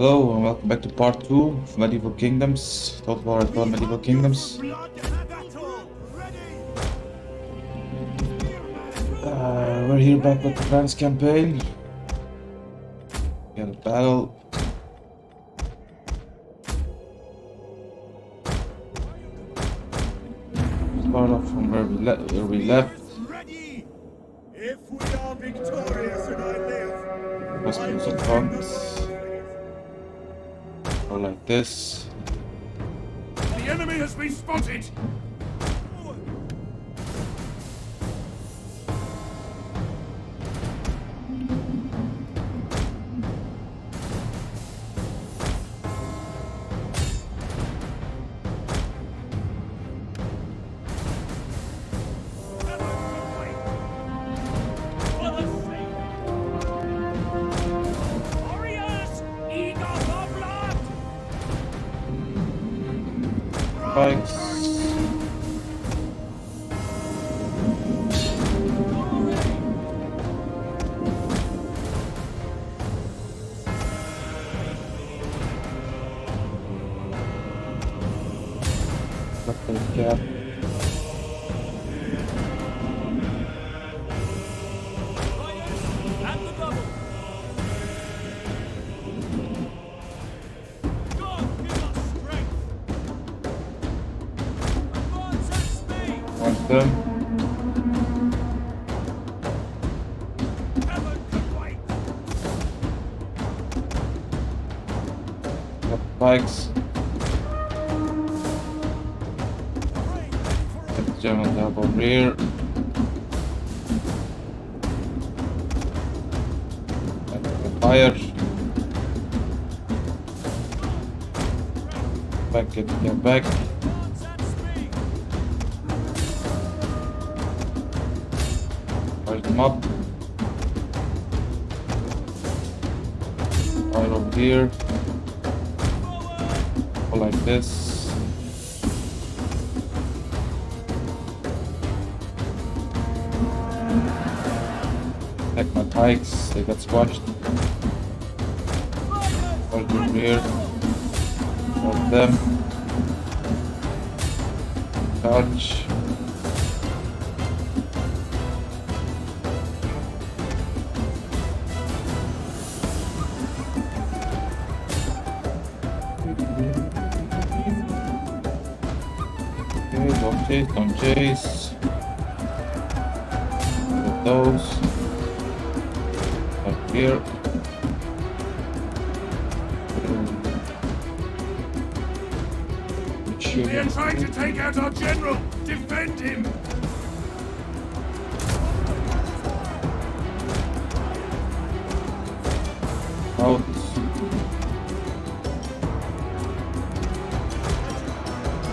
Hello and welcome back to part 2 of Medieval Kingdoms. Total War at Medieval Kingdoms. We're here back with the France campaign. We got a battle. Start off from where we left. If we are victorious and I live, Western Sultans. Go like this. the enemy has been spotted. Spikes. Weapon cap. Want them. Got spikes. Get the German double rear. And the fire. Back, get back. Fire them up. Fire over here. Go like this. Attack my pikes, they got squashed. Fire over here. Hold them. Charge. Okay, don't chase. Get those. Up here. They are trying to take out our general. Defend him. Out.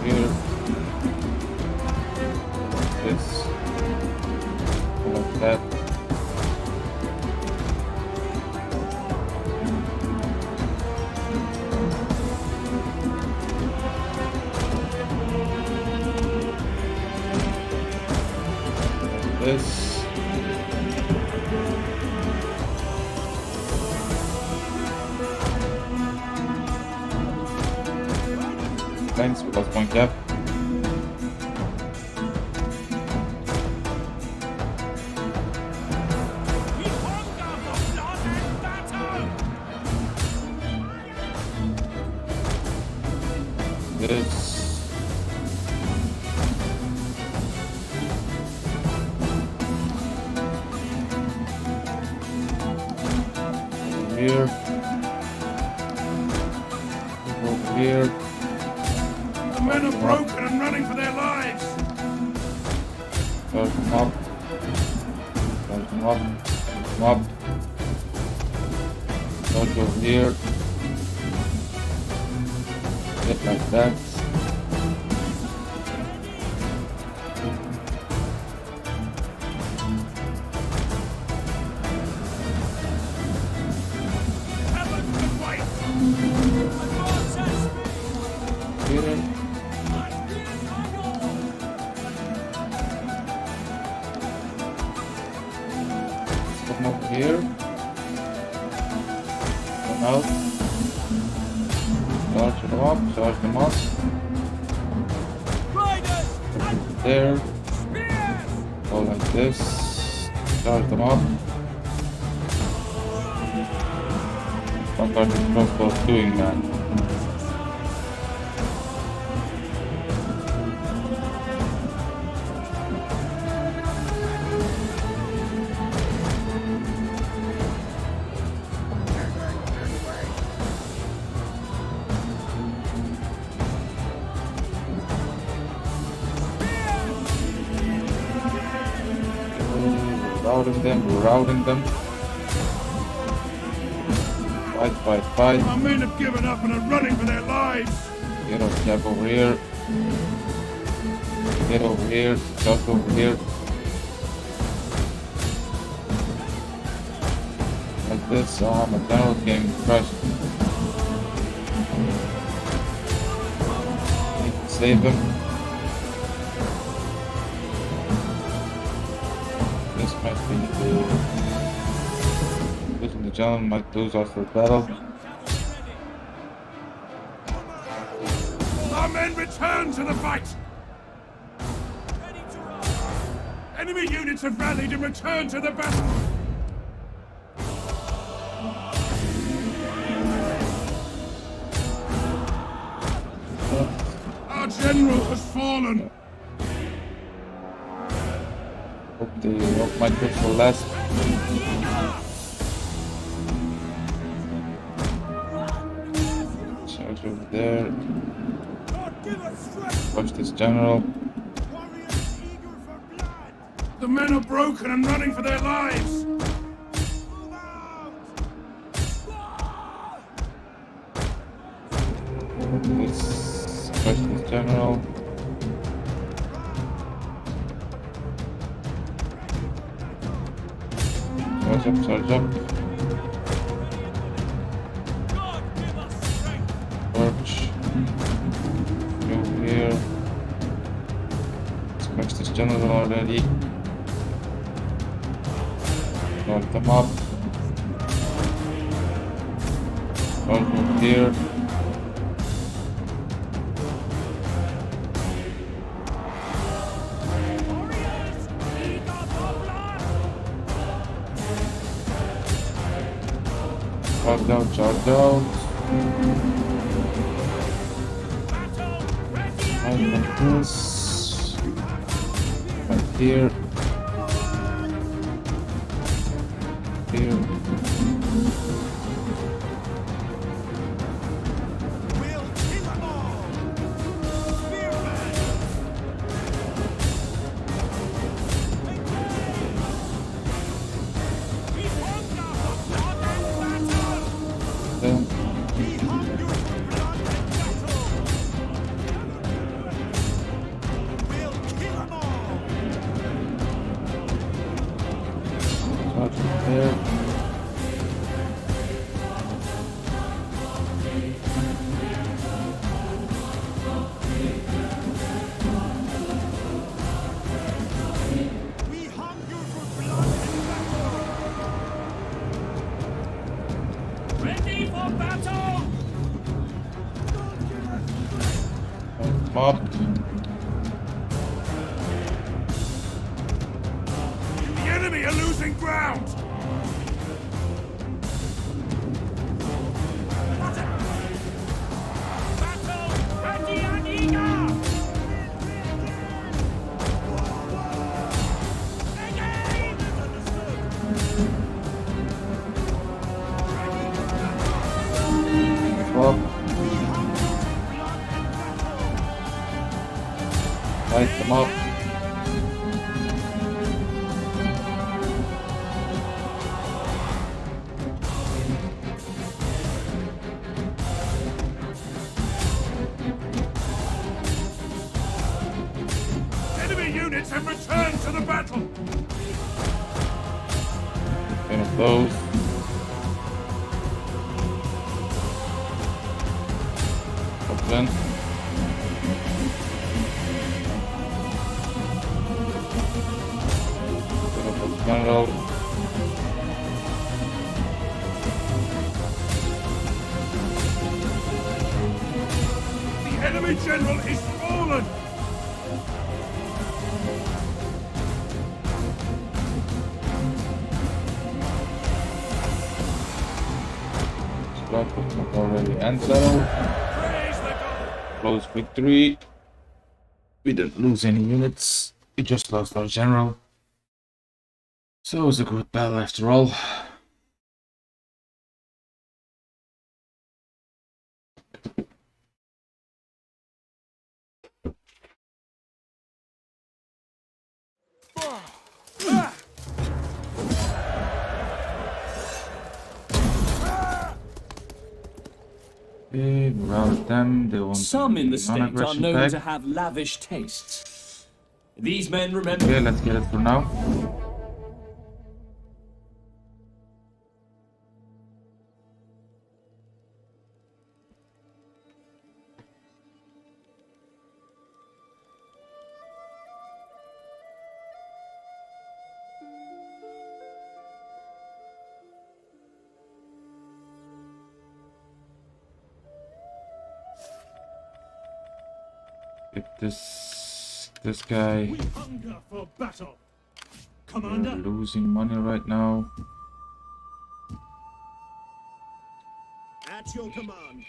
Here. This. Like that. This. Thanks, we lost one cap. This. Over here. Over here. The men are broken and running for their lives. Charge them up. Charge them up. Charge them up. Charge over here. Get like that. Here. Let's come over here. Come out. Charge them up, charge them up. There. Go like this. Charge them up. What are the crossbows doing, man? We're routing them. Fight. Our men have given up and are running for their lives. Get over here. Get over here. Just over here. Like this. Oh, my general's getting crushed. Need to save him. Losing the general might lose us the battle. Our men return to the fight. Enemy units have rallied and returned to the battle. Our general has fallen. Hope my troops will last. Charge over there. Watch this general. The men are broken and running for their lives. Let's watch this general. Charge up. Torch. Over here. Let's match this general already. Lock them up. Over here. Charge out. And like this. Right here. Here. There. We hunger for blood and battle. Ready for battle. Mobbed. The enemy are losing ground. Light them up. Enemy units have returned to the battle. One of those. Open. General. enemy general is fallen! Squad was not already settled. Praise the god! Close victory. We didn't lose any units. We just lost our general. So it was a good battle after all. Okay, routed them. They want Some in the state are non-aggression known pact. to have lavish tastes. These men remember... Okay, let's get it for now. Get this guy. We hunger for battle! We're Commander, losing money right now. at your command.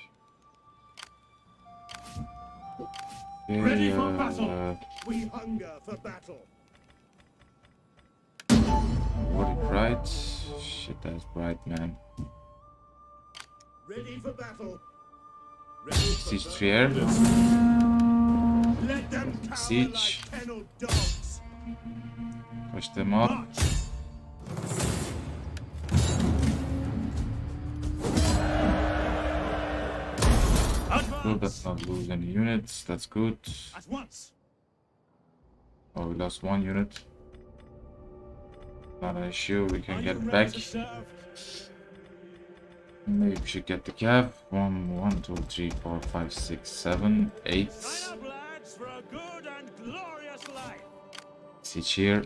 Okay, Ready for battle! We hunger for battle! what it bright? Shit, that's bright, man. Ready for battle! Ready for Siege battle. Trier. Let them cower Siege. like kennelled dogs! Push them up. March! Good, let's Advance! not lose any units. That's good. At once! Oh, we lost one unit. Not an issue. We can Are get you it ready back. to serve? Maybe we should get the cav. 1, 2, 3, 4, 5, 6, 7, 8. Sign up, lads, for a good and glorious life! Siege here.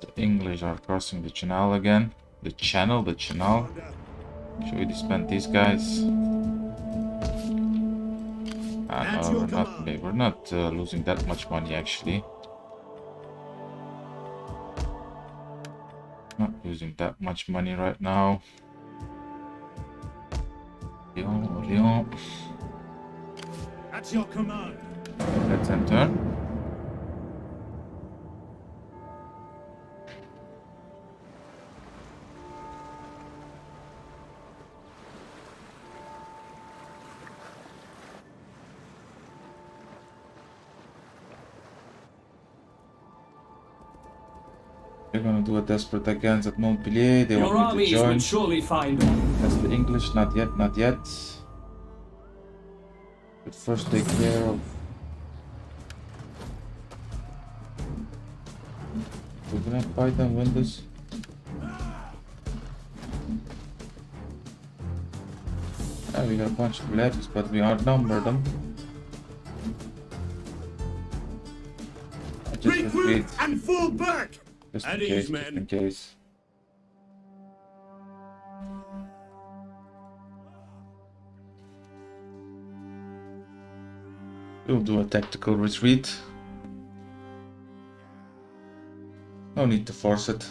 The English are crossing the channel again. The channel. Should we disband these guys? At No, your we're not losing that much money actually. Not losing that much money right now. Lyon. At your command! Let's enter. They're gonna do a desperate against at Montpellier. They Your want me to armies join. would surely find... That's the English, not yet, not yet. But first take care of... We're gonna fight and win this. Yeah, we got a bunch of levies, but we outnumber them. I just retreat, Recruit and fall back! just in At case, ease, men. in case. We'll do a tactical retreat. No need to force it.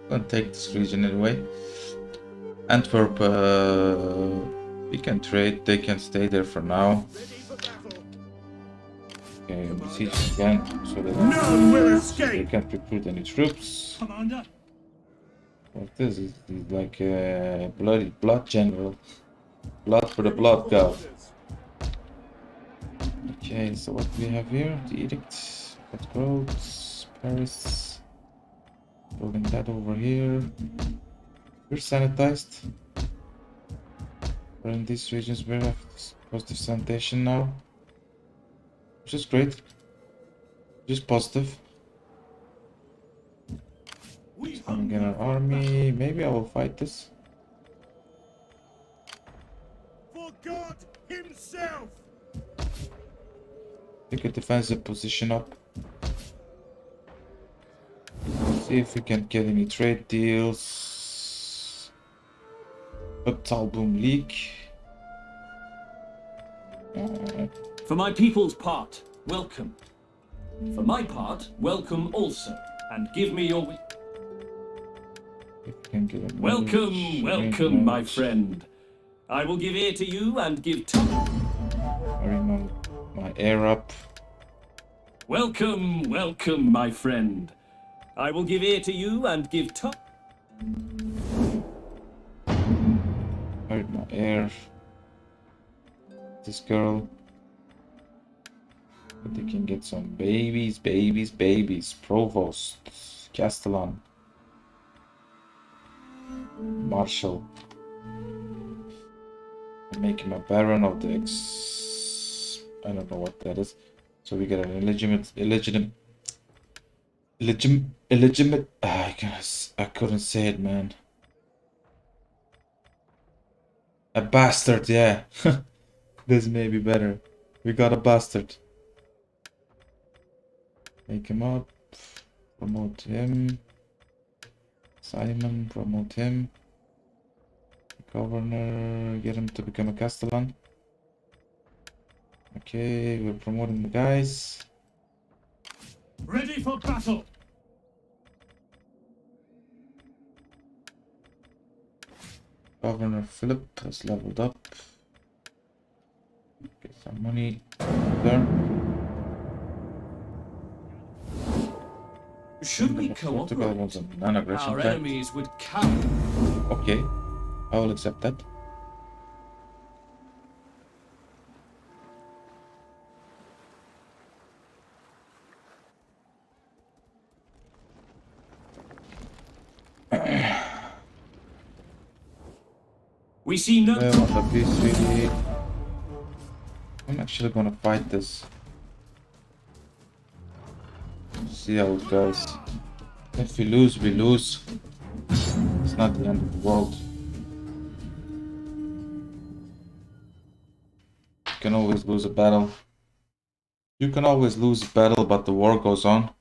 Don't take this region anyway. Antwerp, we can trade. They can stay there for now. Ready for battle! Okay, we siege again, so that None will they escape! can't recruit any troops. Commander, What this is? He's like a blood general. Blood for the blood god. Okay, so what do we have here? The edict, what roads, Paris. Building that over here. We're sanitized. We're in these regions we have positive sanitation now. Which is great. Just positive. we Coming in hunger our army. Maybe I will fight this. for God Himself! Take a defensive position up. See if we can get any trade deals. Talboom League. For my people's part, welcome. For my part, welcome also, and give me your... Welcome, welcome, my friend. I will give ear to you and give tongue. Hurry my air up. Welcome, welcome, my friend. I will give ear to you and give tongue. Hurry my air. This girl. But they can get some babies. Provost. Castellan. Marshal. Make him a baron of the I don't know what that is. So we get an illegitimate. I couldn't say it, man. A bastard, yeah. This may be better. We got a bastard. Make him up. Promote him. Simon, promote him. Governor, get him to become a Castellan. Okay, we're promoting the guys. Ready for battle. Governor Philip has leveled up. Get some money there. Should we Portugal wants cooperate? a non-aggression Our pact. enemies would cower. Okay, I will accept that. We see no... On the peace treaty. I'm actually gonna fight this. See how it goes. If we lose, we lose. It's not the end of the world. You can always lose a battle. You can always lose a battle, but the war goes on.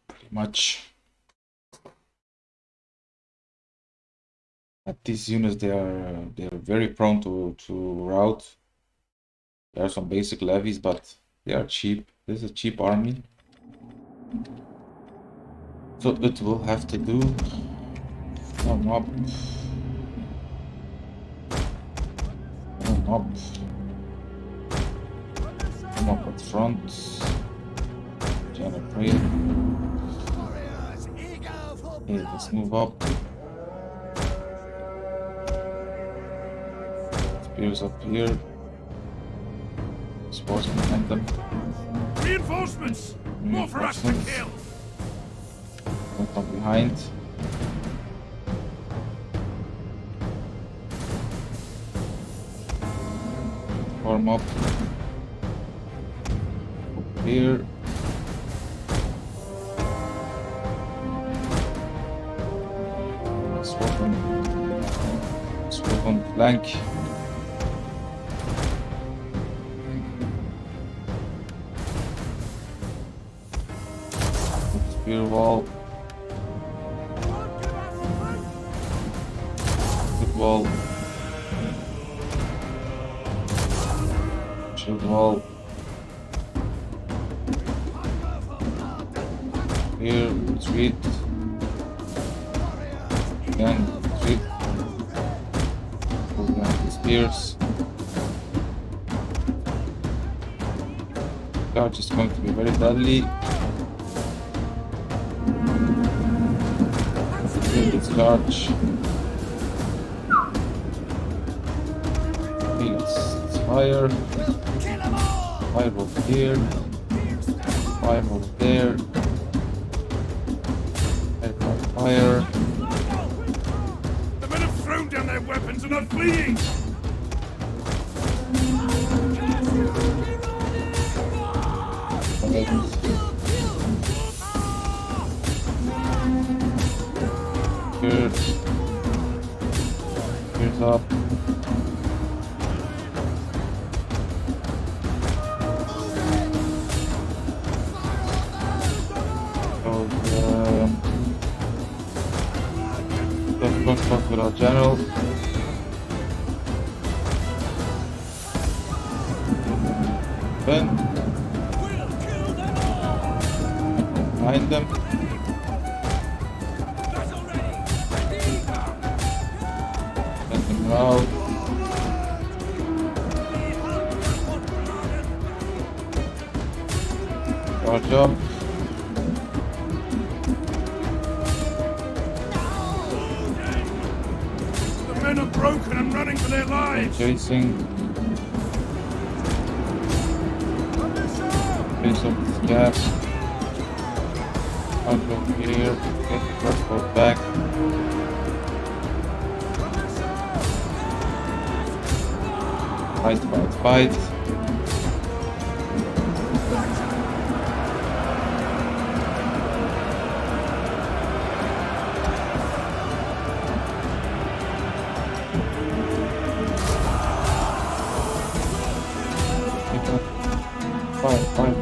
Pretty much. At these units, they are very prone to rout. There are some basic levies, but they are cheap. This is a cheap army. So it will have to do. Come up. Come up. Come up at front. Generate. Okay, let's move up. Spears up here. Sports behind them. Reinforcements! More for us to kill! Come from behind. Form up. Up here. Swap on flank. Spear wall. Good wall. Shield wall. Here, retreat. Again, retreat. Pull down the spears. Charge is going to be very deadly. Let's charge. Okay, let's fire. Fire over here. Fire over there. Fire. The men have thrown down their weapons and are fleeing! Good. Here's up. our general. Ben. Behind them. Let them out. Charge up. The men are broken and running for their lives. Chasing. Face of this gap. Out over here. Get the crossbow back. Fight, fight, fight.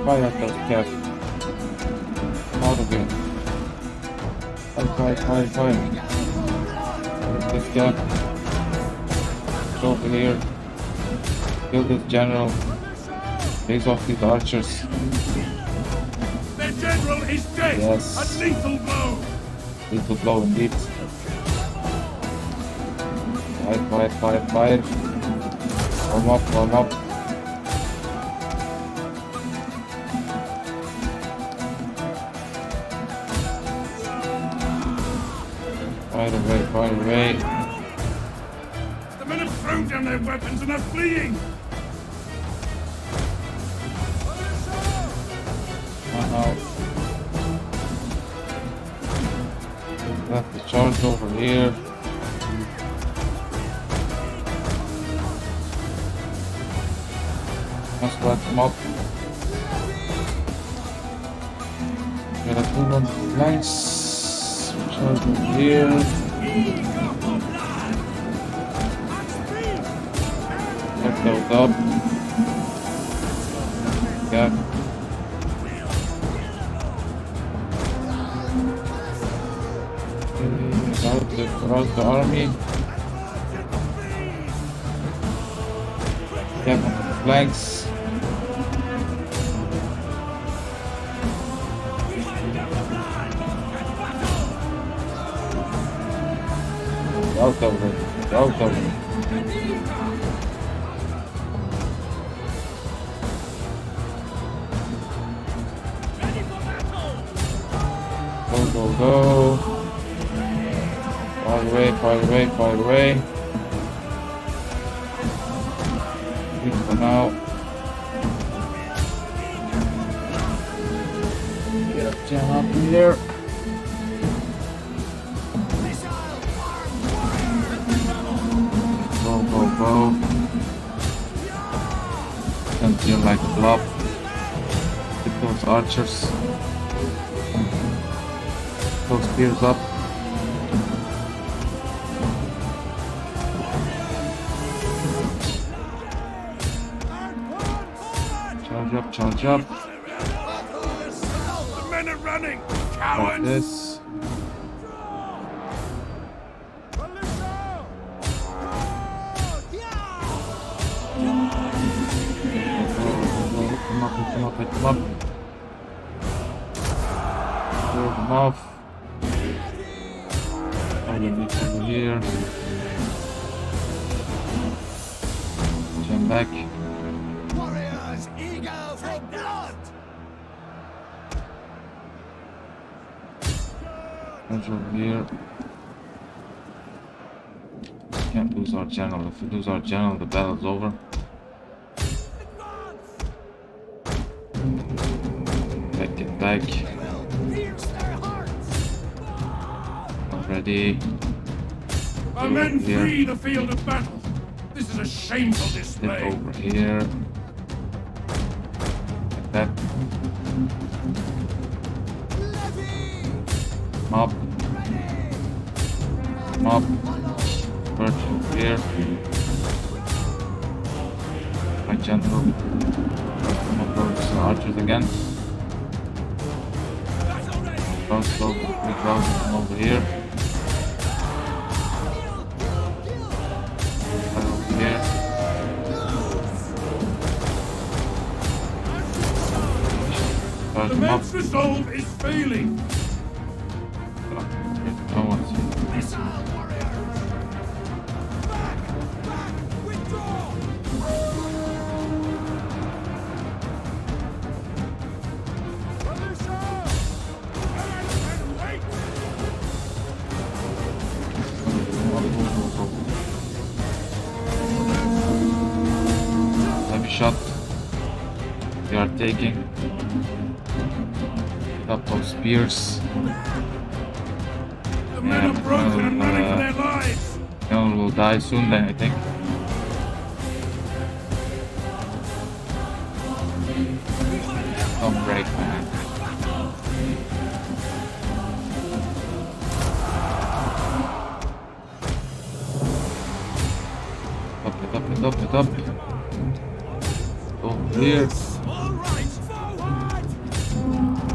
Fire at those cats. Out of here. Fire. This gap. It's over here. Kill this general. Chase off these archers. Their general is dead. Yes. A lethal blow. Lethal blow indeed. Fight. Warm up. Fire away. The men have thrown down their weapons and are fleeing. Left the charge over here. Let's let them up. Gotta move on the flanks. Charge over here. Get those up. Yeah. Around the army. Yeah, on the flanks. Out of it. Go. Fire away. Good for now. Get a jam up here. Go. Don't feel like a blob. Get those archers. Those spears up. Charge up. The men are running. Like Cowards. this. Hit them up. Throw them off. Over here. Jump back. Warriors eager for blood. Over here. Can't lose our general. If we lose our general, the battle's over. Get back. Already. Our men Here. flee the field of battle. This is a shameful Step display. over here. Like that. Mob. Birch over here. My general. Some of those archers again. Crossbow, big crossbow over here. charge The them up. men's resolve is failing. No one's here. Missile warriors! Back! Back! Withdraw! Alicia! And wait! Heavy shot. They are taking up those spears. The men are broken and running for their lives. Anyone will die soon then, I think. Don't break, man. Up. Over here. All right, forward!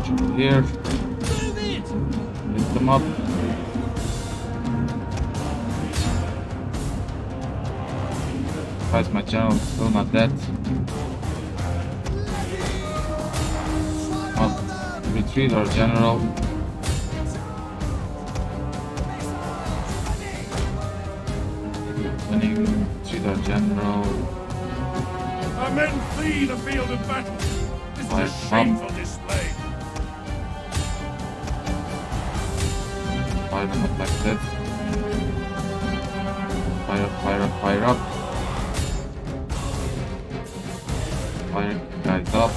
Over here. Move it! Lift them up. Why is my general still not dead? Must retreat our general. Winning, retreat our general. Our men flee the field of battle. This is Fire a shameful display. Fire them up like that. Fire up. Fire guys up.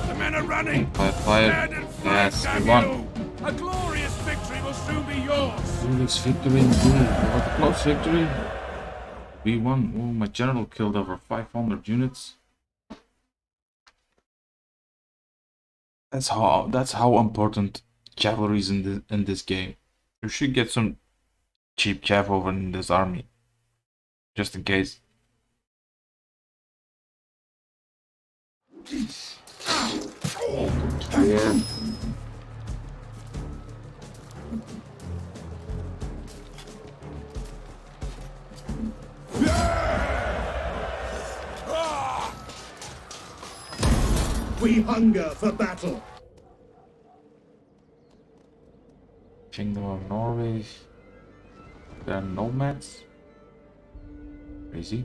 The men are running. Fire. Stand and fight, Yes, we damn won. you. A glorious victory will soon be yours. Glorious victory indeed. What a close victory. We won. Oh, my general killed over 500 units. That's how important cavalry is in this game. You should get some cheap cav over in this army, just in case. Yeah. We hunger for battle. Kingdom of Norway. They are nomads. Crazy.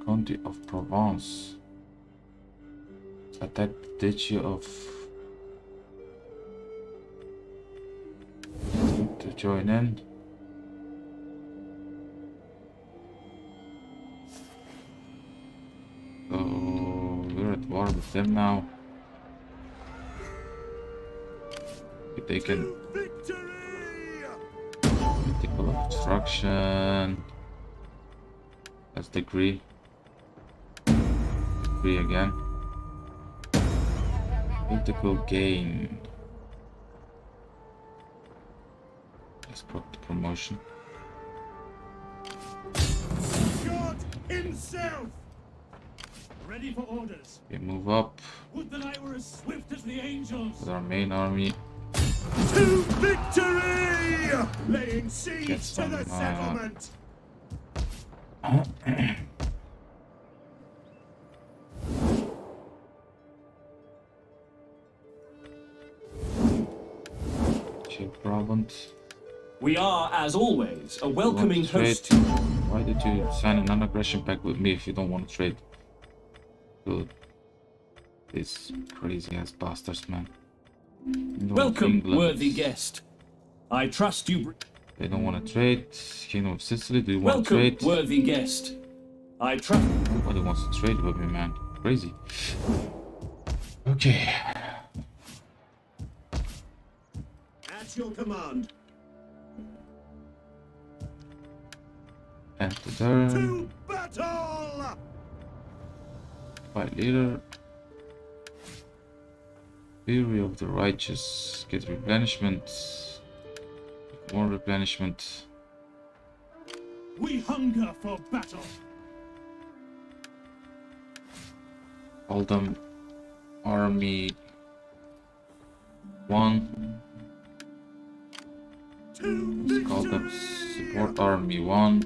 County of Provence. Attack the Duchy of. To join in. So we're at war with them now. If they can political obstruction. Let's decree. Decree again. Political gain. Let's put the promotion. God himself. Ready for orders. Okay, move up Would that I were as swift as the angels. with our main army. To victory! Laying Get siege to some, the settlement. Czech province. We are, as always, a welcoming Want to trade? host. Why did you sign a non-aggression pact with me if you don't want to trade? Good. These crazy ass bastards, man. Kingdom of Welcome, England. worthy guest. I trust you. They don't want to trade. Kingdom of Sicily, do you want to Welcome, trade? worthy guest. I trust. Nobody wants to trade with me, man. Crazy. Okay. At your command. Enter turn. To battle! Fight leader. Fury of the righteous. Get replenishment. More replenishment. We hunger for battle. All them army. 1. Let's call them support army 1.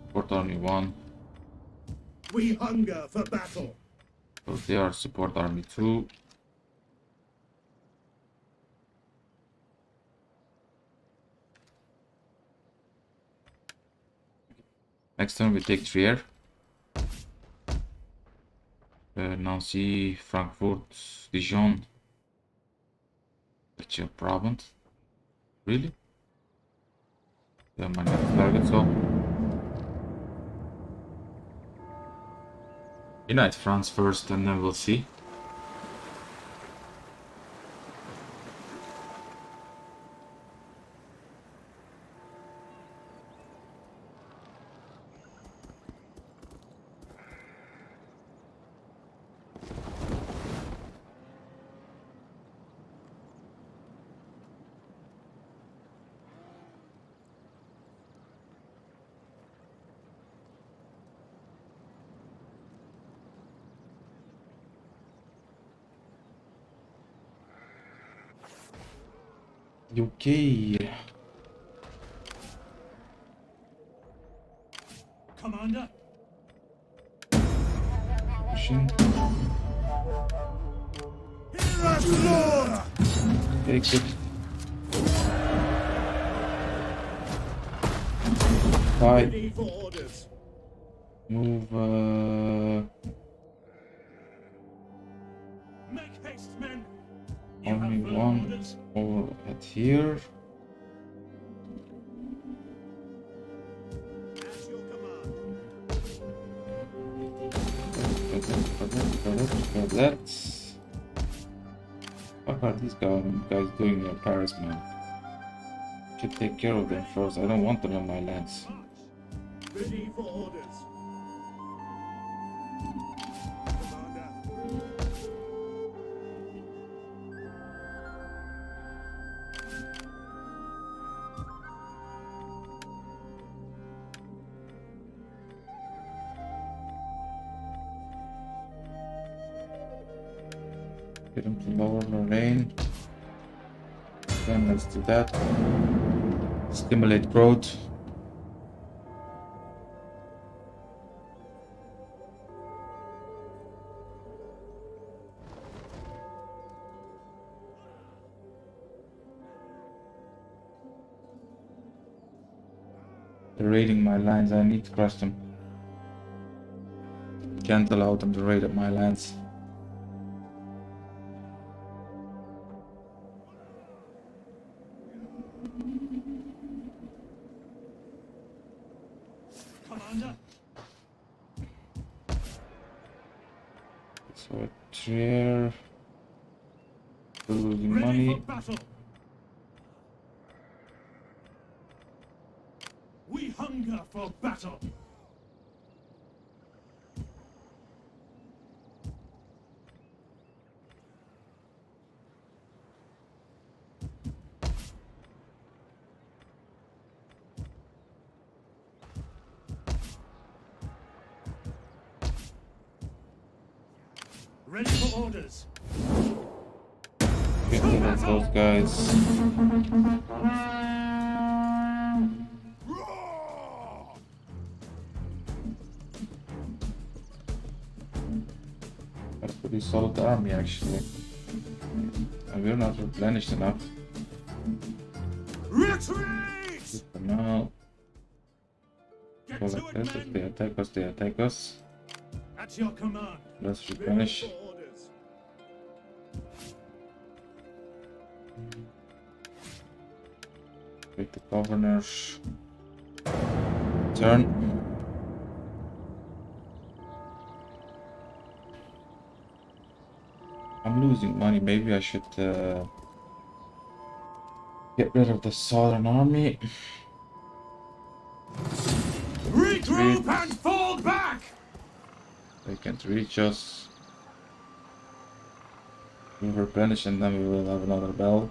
Support army 1. We hunger for battle. So they are support army 2. Next turn we take Trier. Nancy, Frankfurt, Dijon. That's your province. Really? Yeah, my next target, so. Unite France first and then we'll see. Okay. Commander. Pushing. Hear us, Lord! Take it. 5. Ready for orders. Move. Make haste, men. You Only have full one orders. over at here. At your command. Got that. What are these guys doing near Paris, man? Should take care of them first. I don't want them on my lands. March. Ready for orders. Commander. Get them to lower Lorraine. Then let's do that. Stimulate growth. They're raiding my lands. I need to crush them. Can't allow them to raid my lands. Commander. So Trier. Still losing Ready money. for battle. We hunger for battle. Ready for orders. Get rid of those guys. Roar! Got a pretty solid army actually. And we're not replenished enough. Retreat! For now. Get Go to like it, this. If men. they attack us, they attack us. At your command. Let's Ready replenish. for orders. Take the governors. Turn. I'm losing money. Maybe I should get rid of the southern army. Regroup and fall back! They can't reach us. We'll replenish and then we will have another battle.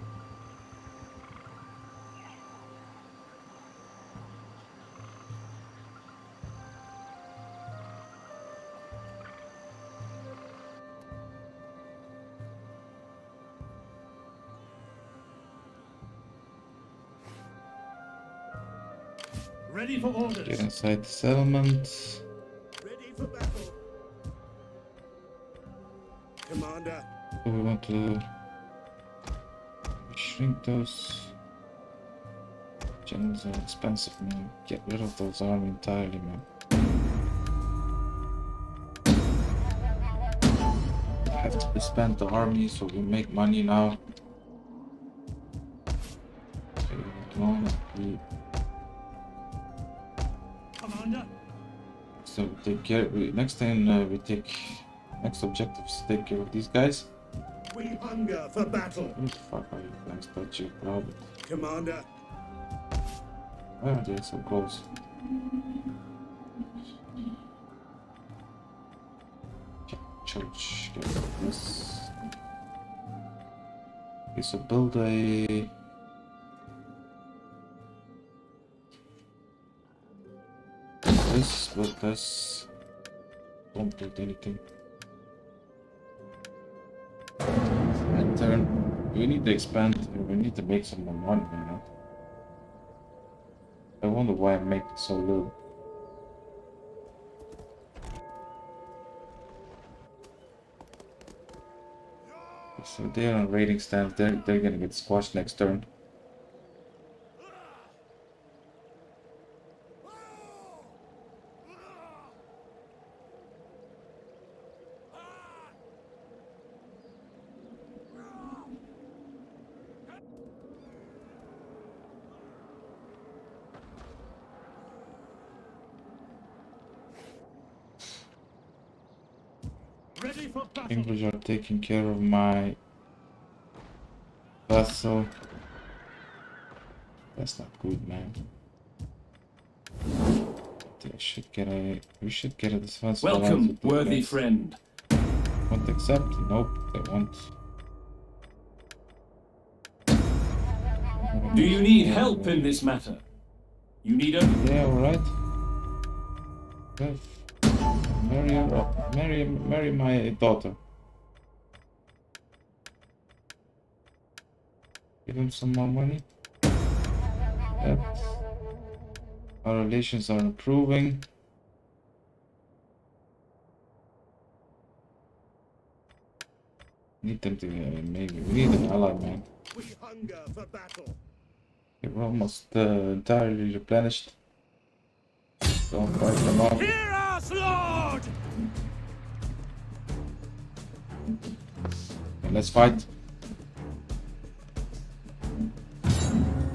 Ready for orders. Get inside the settlement. Ready for battle. Commander. So we want to shrink those. Generals are expensive, man. Get rid of those army entirely, man. Have to disband the army so we make money now. Commander. So we take care. Next time we take. Next objective is to take care of these guys. We hunger for battle. Who the fuck are you guys? That's your problem. Commander. Why are they so close? Church. Get this. Okay, so build a. Build this. Don't build anything. And turn. We need to expand. We need to make some more money, you know. I wonder why I'm making so little. So they're on raiding stance. They're gonna get squashed next turn. Ready for battle. English are taking care of my vessel. That's not good, man. They should get a. We should get a defense. Welcome, worthy friend. Won't accept? Nope, they won't. Do you need help in this matter? You need a... Yeah, alright. Marry her, marry my daughter. Give him some more money. Yep. Our relations are improving. Need them to maybe we need an ally, man. We hunger for battle. Okay, we're almost entirely replenished. Don't fight them off. Hear us, Lord! Okay, let's fight.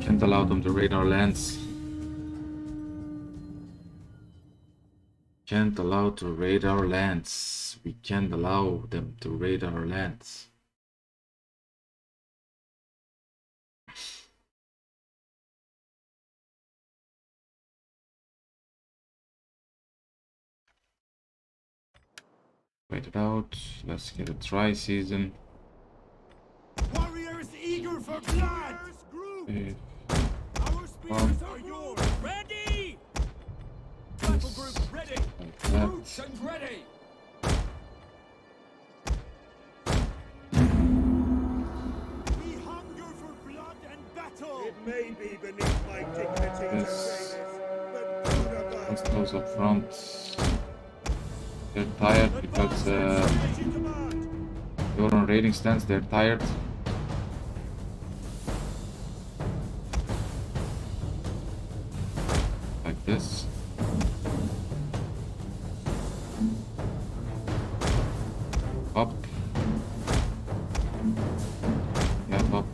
Can't allow them to raid our lands. Can't allow to raid our lands. We can't allow them to raid our lands. Wait it out. Let's get a dry season. Warriors eager for blood! Uh, Our spears are yours! Ready! Battle group ready! like that. Troops and ready! We hunger for blood and battle! It may be beneath my dignity to say this, but none of Let's us... close up front. They're tired because you're on raiding stance. They're tired. Like this. Up. Yeah, up.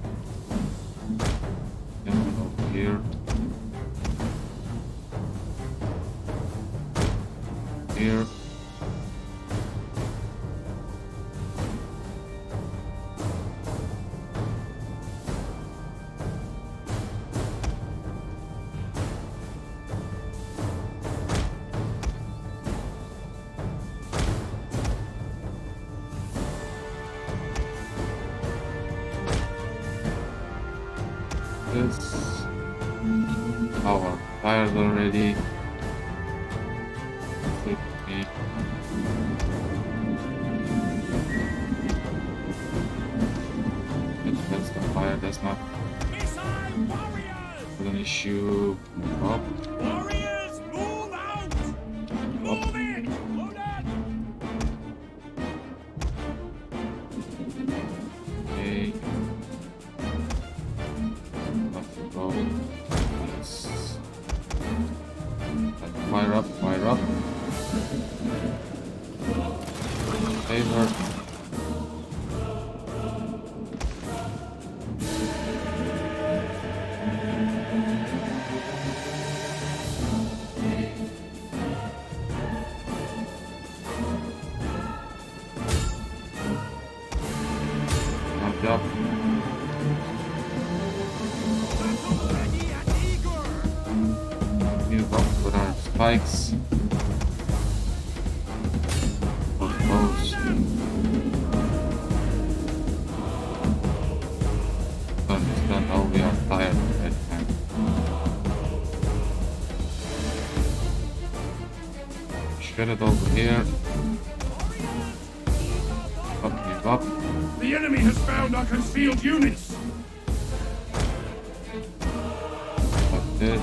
Then over here. Here. This power tired already. Take me. That's the fire. That's not. Missile warriors! With an issue. Move up. Warriors, move out! Move in! Hold on! Okay. Off we go. Nice. Fire up, fire up. Favor. Good job. Ready and eager! Move up with our spikes. Close. Done. Oh, we are tired of that time. Shred it over here. Up, move up. The enemy has found our concealed units! Like this.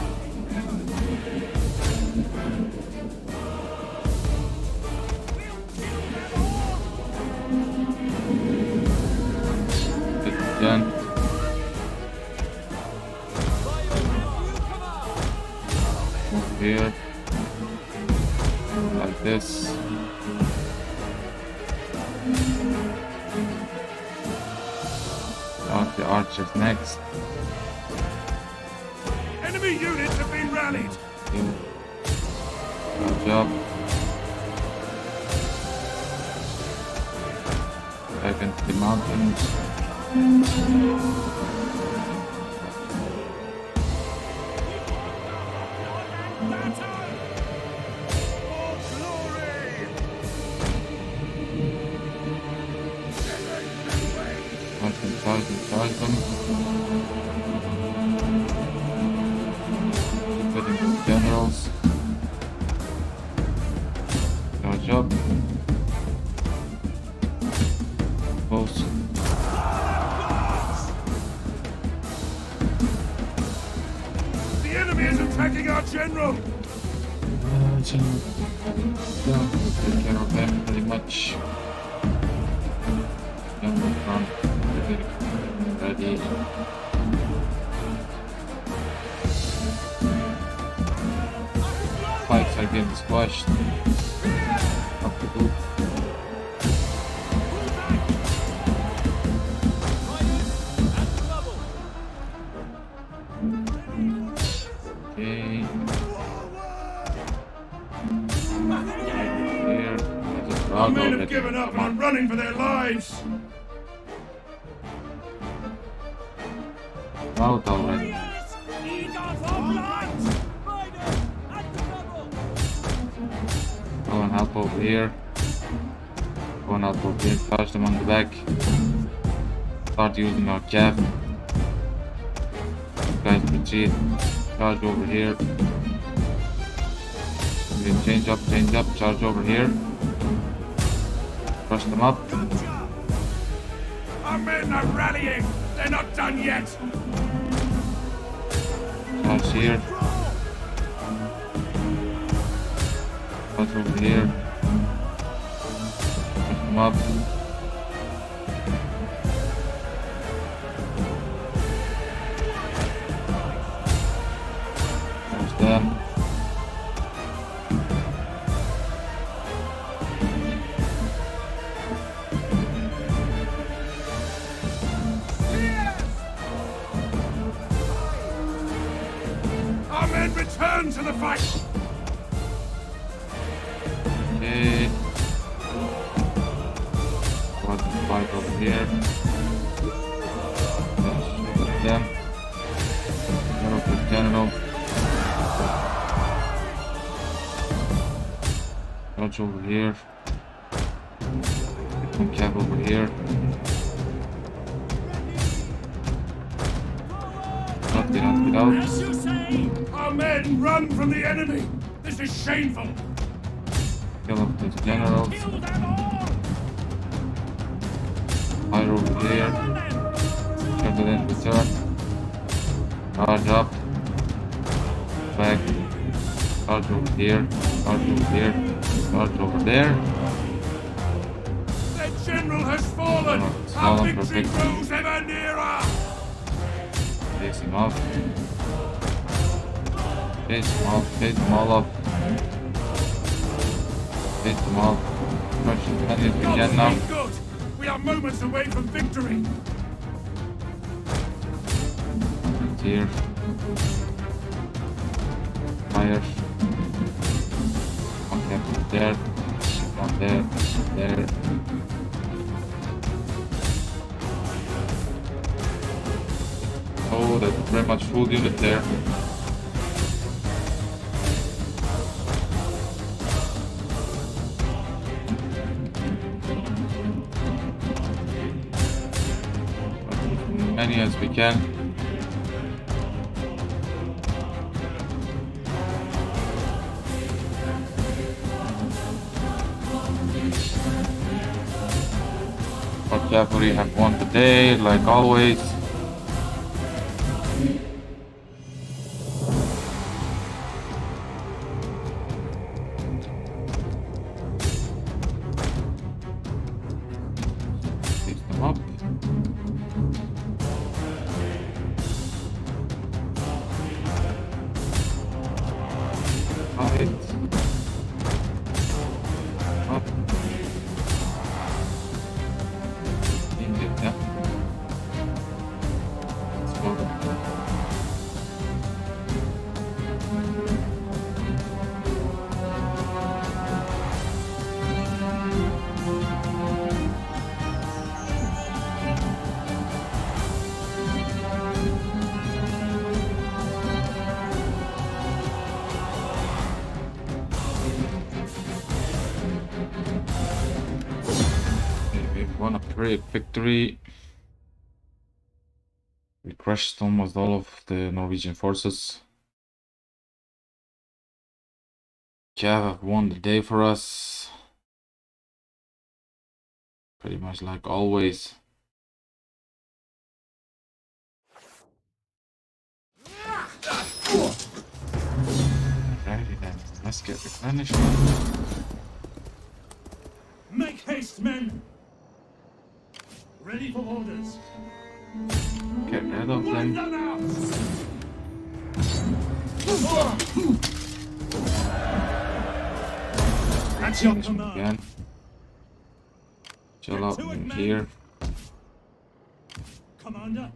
This is done. Move here. Like this. On the archers next. Enemy units have been rallied! Yeah. Good job. Back into the mountains. For glory! Charge them. Getting the generals. Charge up. Close. The enemy is attacking our general! General. Yeah, take care of them pretty much. General front. Ready. Spikes are getting squashed. Up the boot. Okay. Here. There's a Our crowd men have already. given up on running for their lives! Crowd already. Go and help over here. Go and help over here. Charge them on the back. Start using our cap. Guys, retreat. Charge over here. Okay, change up. Charge over here. Crush them up. Our men are rallying! They're not done yet! Charge here. Charge over here. Crush them up. Charge them. Our men return to the fight! Okay. Got the fight over here. Shoot them. General to general. Charge over here. Get some cap over here. Get out. As you say! Our men run from the enemy! This is shameful! Kill off those generals. Kill them all! Fire over here. Turn it in return. Charge up. back. Charge over here. Charge over here. Charge over there. The general has fallen! It's Our fallen, victory perfect. grows ever nearer! Chase him off. Chase him off. Chase them all up. Chase them all. Crush as many as we can now. Gods be good! We are moments away from victory! Here. Fire. One captain there. One there. There. Oh, that's very much full unit there. As many as we can. Our cavalry have won the day, like always. Pick them up. Fight. Up. Didn't get that. Let's go. We've won a great victory. We crushed almost all of the Norwegian forces. Cav won the day for us. Pretty much like always. Alrighty then, let's get replenished. Make haste, men! Ready for orders. Get rid of them. Them out! At your command. Again. Chill out in here. Commander.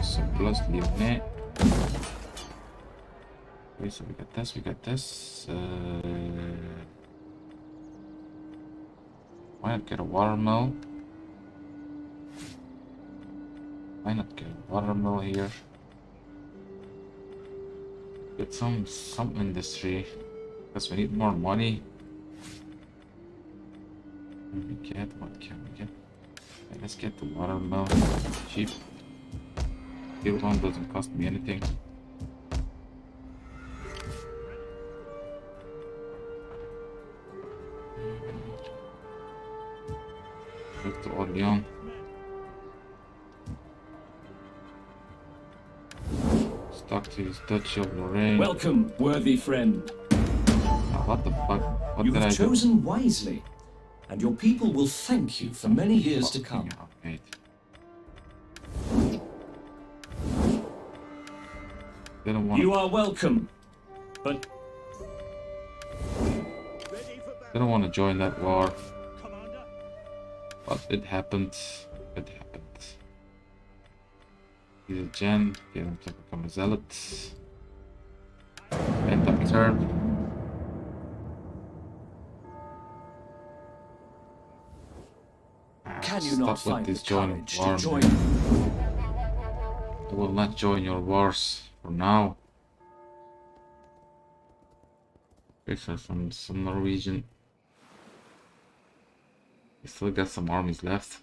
Surplus, Lyonnais. Okay, so we got this, we got this. Why not get a watermill? Why not get a watermill here? Get some industry. Because we need more money. What can we get? What can we get? Okay, let's get the watermill. Cheap. Field one doesn't cost me anything. Move to Orleans. Stuck to his Duchy of Lorraine. Welcome, worthy friend. Ah, what the fuck? What You did I have do? chosen wisely, and your people will thank you for many years to come. Fucking hell, mate. Didn't want. You are welcome, but Ready for battle, Didn't want to join that war, Commander? but it happened. It happened. He's a gen. Get him to become a zealot. End of turn. can you Stop not with find the this join courage war, to join? man. I will not join your wars for now. Pictures from some Norwegian. We still got some armies left.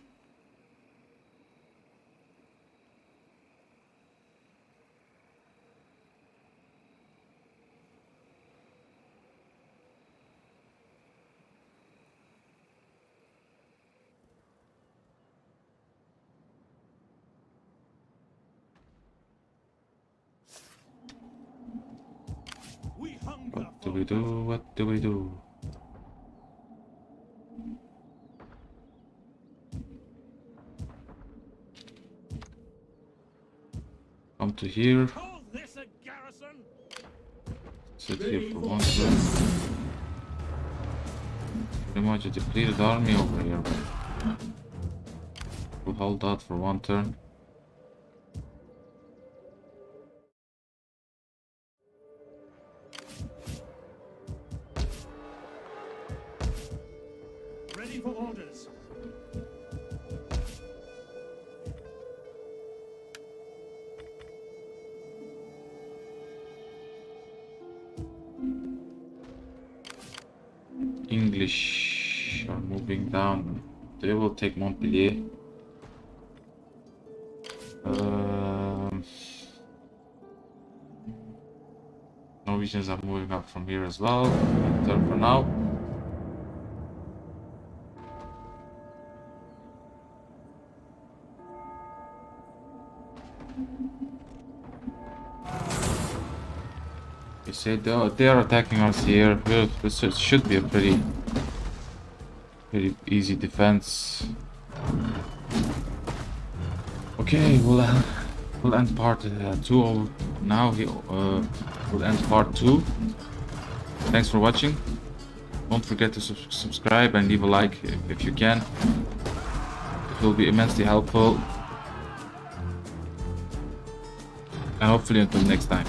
What do we do? What do we do? Come to here. Call this a garrison? Sit here for 1 turn. Pretty much a depleted army over here. We'll hold out for 1 turn. Ready for orders. English are moving down. They will take Montpellier. Norwegians are moving up from here as well. Turn for now. You say they are attacking us here. Well, this should be a pretty easy defense. Okay, we'll end part 2 now. We'll end part 2. Thanks for watching. Don't forget to subscribe and leave a like if you can. It will be immensely helpful. And hopefully until next time.